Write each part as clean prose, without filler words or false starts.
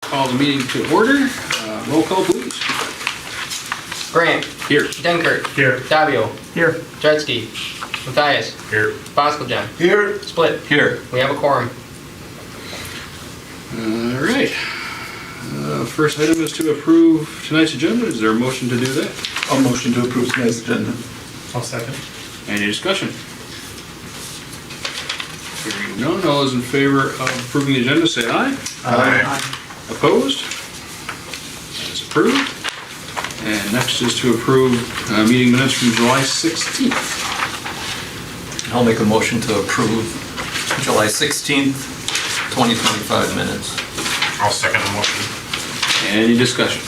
Call the meeting to order. Roll call, please. Grant. Here. Denkert. Here. Davio. Here. Judski. Matthias. Here. Boskeljan. Here. Split. Here. We have a quorum. All right. First item is to approve tonight's agenda. Is there a motion to do that? I'll motion to approve tonight's agenda. I'll second. Any discussion? Hearing none, all those in favor of approving the agenda say aye. Aye. Opposed? That is approved. And next is to approve meeting minutes from July 16th. I'll make a motion to approve July 16th, 2025 minutes. I'll second the motion. Any discussion?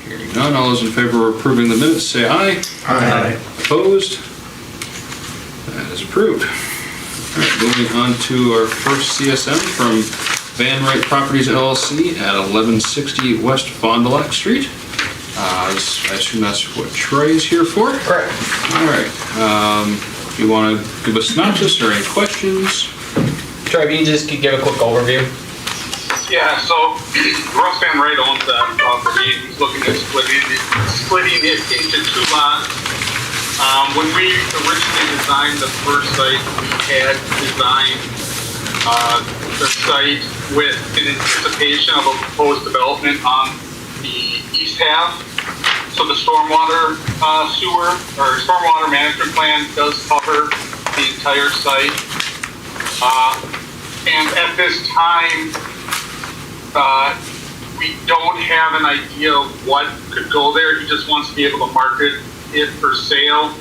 Hearing none, all those in favor of approving the minutes say aye. Aye. Opposed? That is approved. All right, moving on to our first CSM from Van Wright Properties LLC at 1160 West Fond du Lac Street. I assume that's what Troy is here for? Correct. All right. You want to give a synopsis or any questions? Troy, if you just could give a quick overview. Yeah, so Russ Van Wright owns that property. He's looking at splitting it into two lots. When we originally designed the first site, we had designed the site with an anticipation of a proposed development on the east half. So the stormwater sewer or stormwater management plan does cover the entire site. And at this time, we don't have an idea of what could go there. He just wants to be able to market it for sale.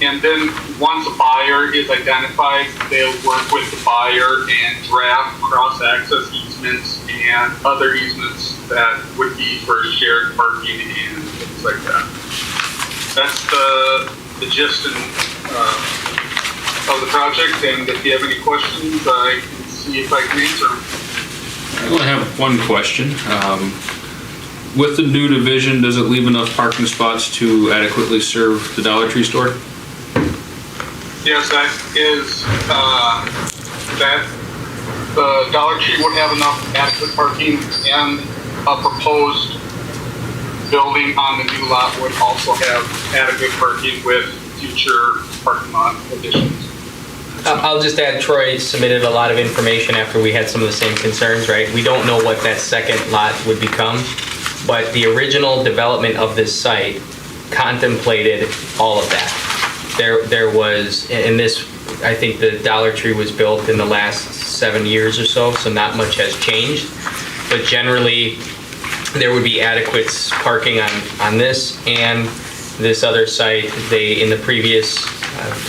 And then once a buyer is identified, they'll work with the buyer and draft cross-access easements and other easements that would be for shared parking and things like that. That's the gist of the project. And if you have any questions, I can see if I can answer them. I only have one question. With the new division, does it leave enough parking spots to adequately serve the Dollar Tree store? Yes, that is, that the Dollar Tree would have enough adequate parking, and a proposed building on the new lot would also have adequate parking with future parking lot additions. I'll just add, Troy submitted a lot of information after we had some of the same concerns, right? We don't know what that second lot would become, but the original development of this site contemplated all of that. There was, and this, I think the Dollar Tree was built in the last 7 years or so not much has changed. But generally, there would be adequate parking on this and this other site. They, in the previous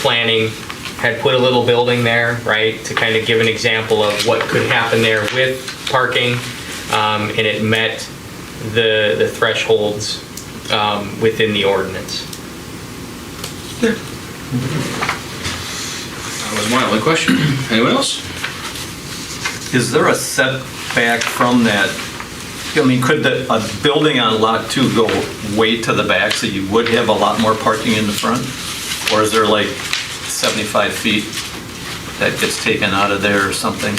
planning, had put a little building there, right, to kind of give an example of what could happen there with parking, and it met the thresholds within the ordinance. That was my only question. Anyone else? Is there a setback from that? I mean, could a building on lot 2 go way to the back so you would have a lot more parking in the front? Or is there like 75 feet that gets taken out of there or something?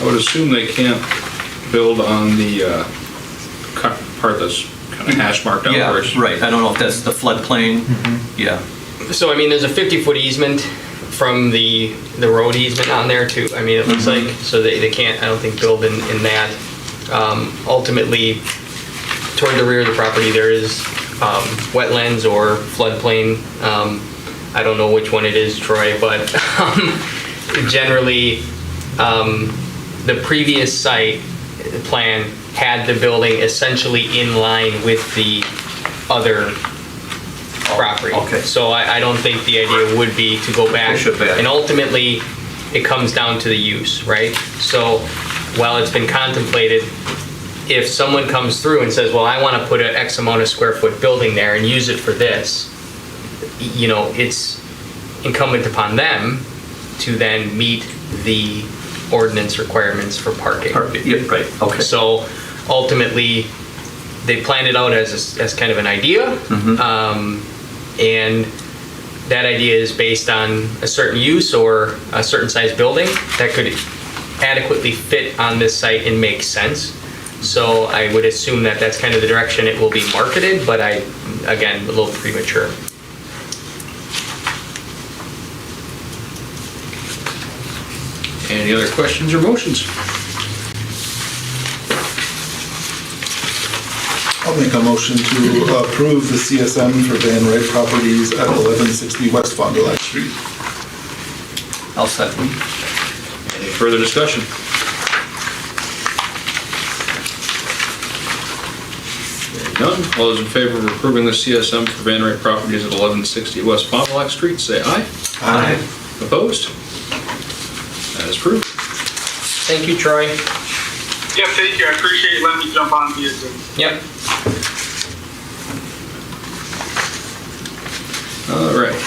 I would assume they can't build on the part that's kind of hash marked out. Yeah, right. I don't know if that's the floodplain. Mm-hmm. Yeah. So, I mean, there's a 50-foot easement from the road easement on there too. I mean, it looks like, so they can't, I don't think, build in that. Ultimately, toward the rear of the property, there is wetlands or floodplain. I don't know which one it is, Troy, but generally, the previous site plan had the building essentially in line with the other property. Okay. So I don't think the idea would be to go back. Push it back. And ultimately, it comes down to the use, right? So while it's been contemplated, if someone comes through and says, well, I want to put an X amount of square foot building there and use it for this, you know, it's incumbent upon them to then meet the ordinance requirements for parking. Yeah, right. Okay. So ultimately, they planned it out as kind of an idea, and that idea is based on a certain use or a certain size building that could adequately fit on this site and make sense. So I would assume that that's kind of the direction it will be marketed, but again, a little premature. Any other questions or motions? I'll make a motion to approve the CSM for Van Wright Properties at 1160 West Fond du Lac Street. I'll second. Any further discussion? Hearing none. All those in favor of approving the CSM for Van Wright Properties at 1160 West Fond du Lac Street, say aye. Aye. Opposed? That is approved. Thank you, Troy. Yeah, thank you. I appreciate you letting me jump on via Zoom. Yep. All right.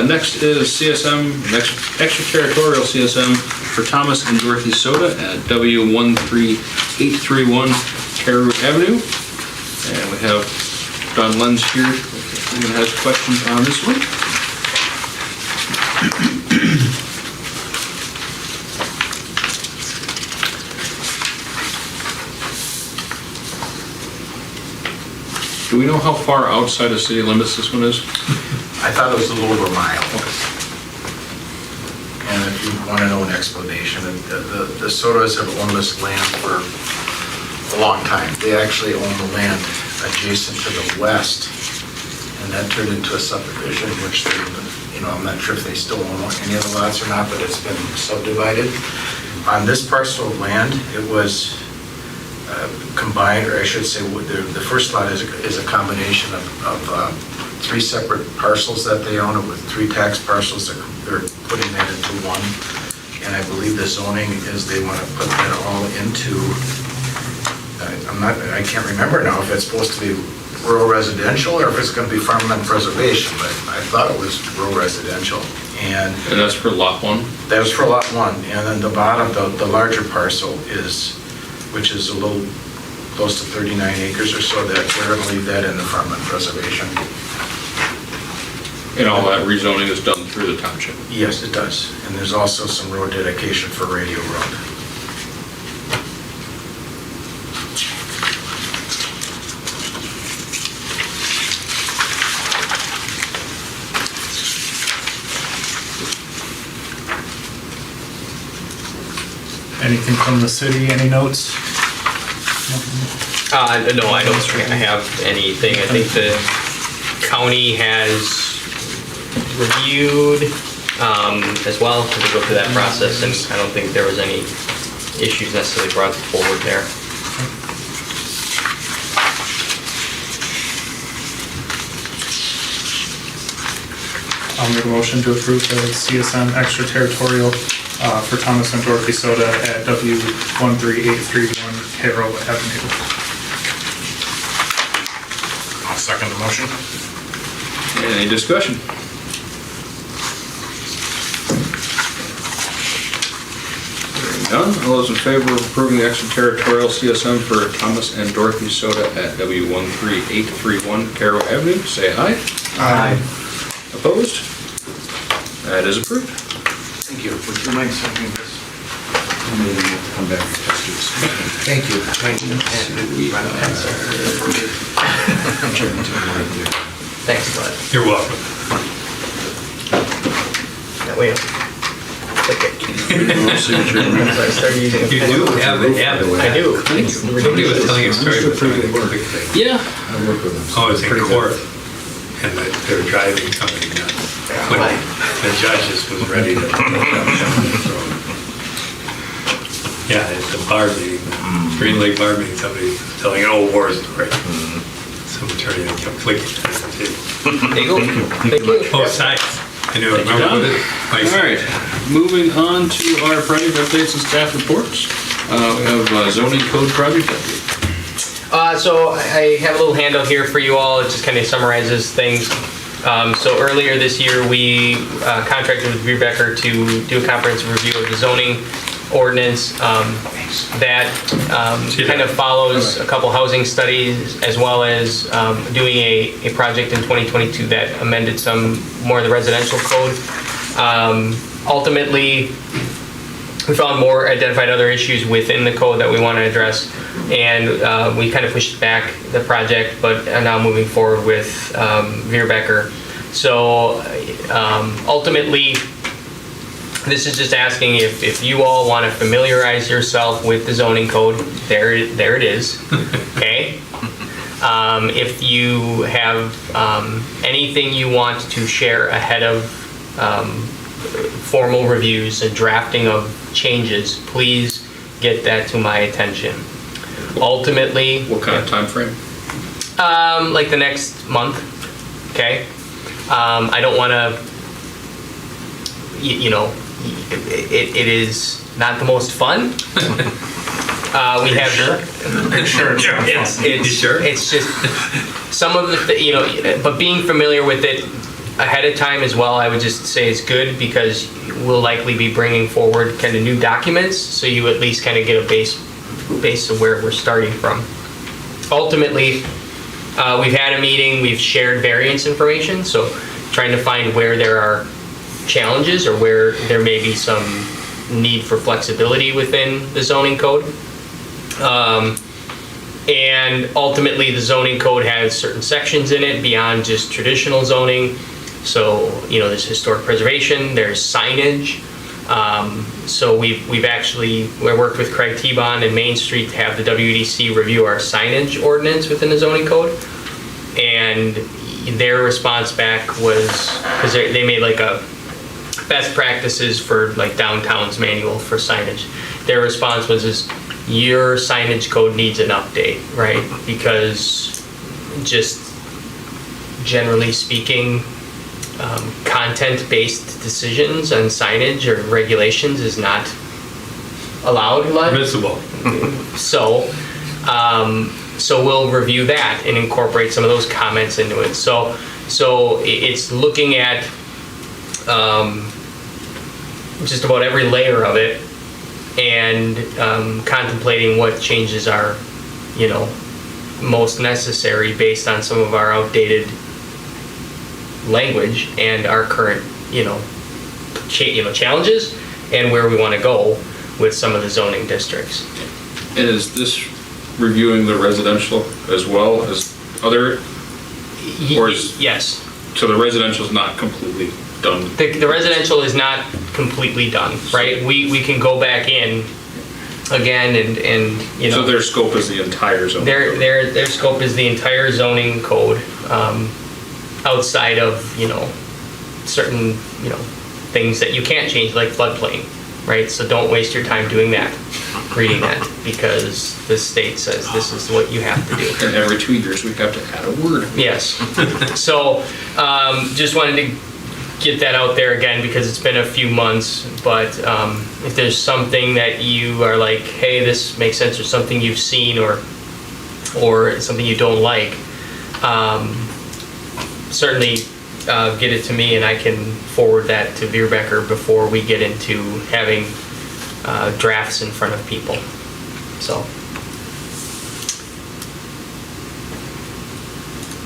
Next is CSM, next extraterritorial CSM for Thomas and Dorothy Soda at W13831 Carew Avenue. And we have Don Lenz here who has questions on this one. Do we know how far outside the city limits this one is? I thought it was a little over a mile. And if you want to know an explanation, the Sodas have owned this land for a long time. They actually own the land adjacent to the west, and that turned into a subdivision, which they, I'm not sure if they still own any of the lots or not, but it's been subdivided. On this parcel of land, it was combined, or I should say, the first lot is a combination of three separate parcels that they own, with three tax parcels. They're putting that into one, and I believe the zoning is they want to put that all into, I can't remember now if it's supposed to be rural residential or if it's going to be farmland preservation, but I thought it was rural residential. And that's for lot one? That was for lot one, and then the bottom, the larger parcel is, which is a little close to 39 acres or so, that we're going to leave that in the farmland preservation. And all that rezoning is done through the township? Yes, it does. And there's also some road dedication for Radio Road. Anything from the city, any notes? No, I don't have anything. I think the county has reviewed as well, to go through that process, and I don't think there was any issues necessarily brought forward there. I'll make a motion to approve the CSM extraterritorial for Thomas and Dorothy Soda at W13831 Carew Avenue. I'll second the motion. Any discussion? Hearing none. All those in favor of approving the extraterritorial CSM for Thomas and Dorothy Soda at W13831 Carew Avenue, say aye. Aye. Opposed? That is approved. Thank you. Would you mind sending this? Come back and test this. Thank you. Thanks, bud. You're welcome. That way, click it. So I started using a You pen. do have it. I do. It's Somebody was telling a story about Yeah. I work with them. I was in court, and they were driving somebody nuts. When the judges was ready to. Yeah, at the bar meeting, Green Lake bar meeting, somebody was telling an old war story. Some attorney that kept clicking. There you go. Thank you. Oh, science. I knew it. Remember with it? All right, moving on to our project updates and staff reports. We have zoning code project update. So I have a little handout here for you all. It just kind of summarizes things. So earlier this year, we contracted with Becker to do a comprehensive review of the zoning ordinance that kind of follows a couple housing studies, as well as doing a project in 2022 that amended some more of the residential code. Ultimately, we found identified other issues within the code that we want to address, and we kind of pushed back the project, but are now moving forward with Veerbecker. So ultimately, this is just asking if you all want to familiarize yourself with the zoning code. There it is. Okay. If you have anything you want to share ahead of formal reviews and drafting of changes, please get that to my attention. Ultimately, What kind of time frame? like the next month. Okay. I don't want to, it is not the most fun. We have it's just some of the but being familiar with it ahead of time as well, I would just say it's good, because we'll likely be bringing forward kind of new documents, so you at least kind of get a base of where we're starting from. Ultimately, we've had a meeting, we've shared variance information, so trying to find where there are challenges or where there may be some need for flexibility within the zoning code. And ultimately, the zoning code has certain sections in it beyond just traditional zoning. So, there's historic preservation, there's signage. So we've actually worked with Craig T-Bond and Main Street to have the WDC review our signage ordinance within the zoning code. And their response back was, because they made like a best practices for like downtown's manual for signage. Their response was, your signage code needs an update, right? Because just generally speaking, content-based decisions on signage or regulations is not allowed. Permissible. So we'll review that and incorporate some of those comments into it. So it's looking at just about every layer of it, and contemplating what changes are, most necessary based on some of our outdated language and our current, challenges, and where we want to go with some of the zoning districts. And is this reviewing the residential as well as other, or is, Yes. so the residential is not completely done? The residential is not completely done, right? We can go back in again and So their scope is the entire zone? their scope is the entire zoning code, outside of, certain, things that you can't change, like floodplain, right? So don't waste your time doing that, reading that, because the state says this is what you have to do. And every 2 years, we have to add a word. Yes. So just wanted to get that out there again, because it's been a few months, but if there's something that you are like, hey, this makes sense, or something you've seen, or something you don't like, certainly get it to me, and I can forward that to Veerbecker before we get into having drafts in front of people. So.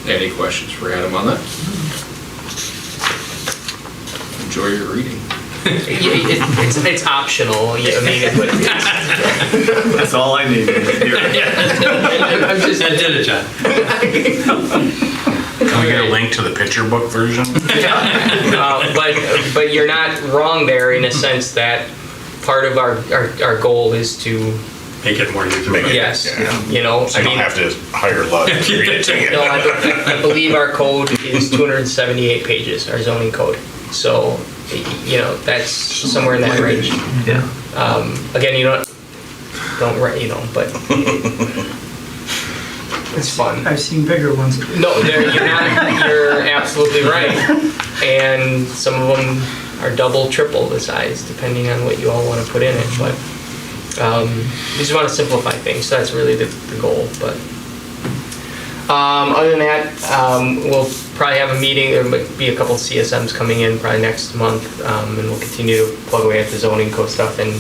Any questions for Adam on that? Enjoy your reading. It's optional. I mean, but That's all I need. I'm just. That did it, John. Can we get a link to the picture book version? But you're not wrong there, in a sense that part of our goal is to. Make it more user-friendly. Yes. So you don't have to hire Lud to read it to you. No, I believe our code is 278 pages, our zoning code. So, that's somewhere in that range. Yeah. Again, don't write, but it's fun. I've seen bigger ones. No, you're absolutely right. And some of them are double, triple the size, depending on what you all want to put in it. But we just want to simplify things, so that's really the goal. But other than that, we'll probably have a meeting. There might be a couple CSMs coming in probably next month, and we'll continue to plug away at the zoning code stuff. And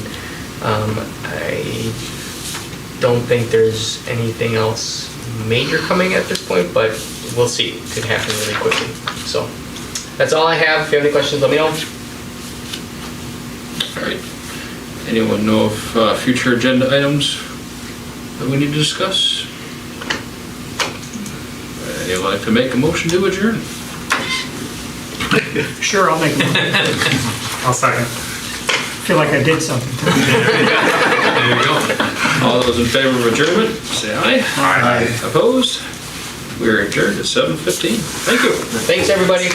I don't think there's anything else major coming at this point, but we'll see. It could happen really quickly. So that's all I have. If you have any questions, let me know. All right. Anyone know of future agenda items that we need to discuss? Anyone like to make a motion to adjourn? Sure, I'll make a motion. I'll second. Feel like I did something. There you go. All those in favor of adjournment, say aye. Aye. Opposed? We're adjourned at 7:15. Thank you. Thanks, everybody.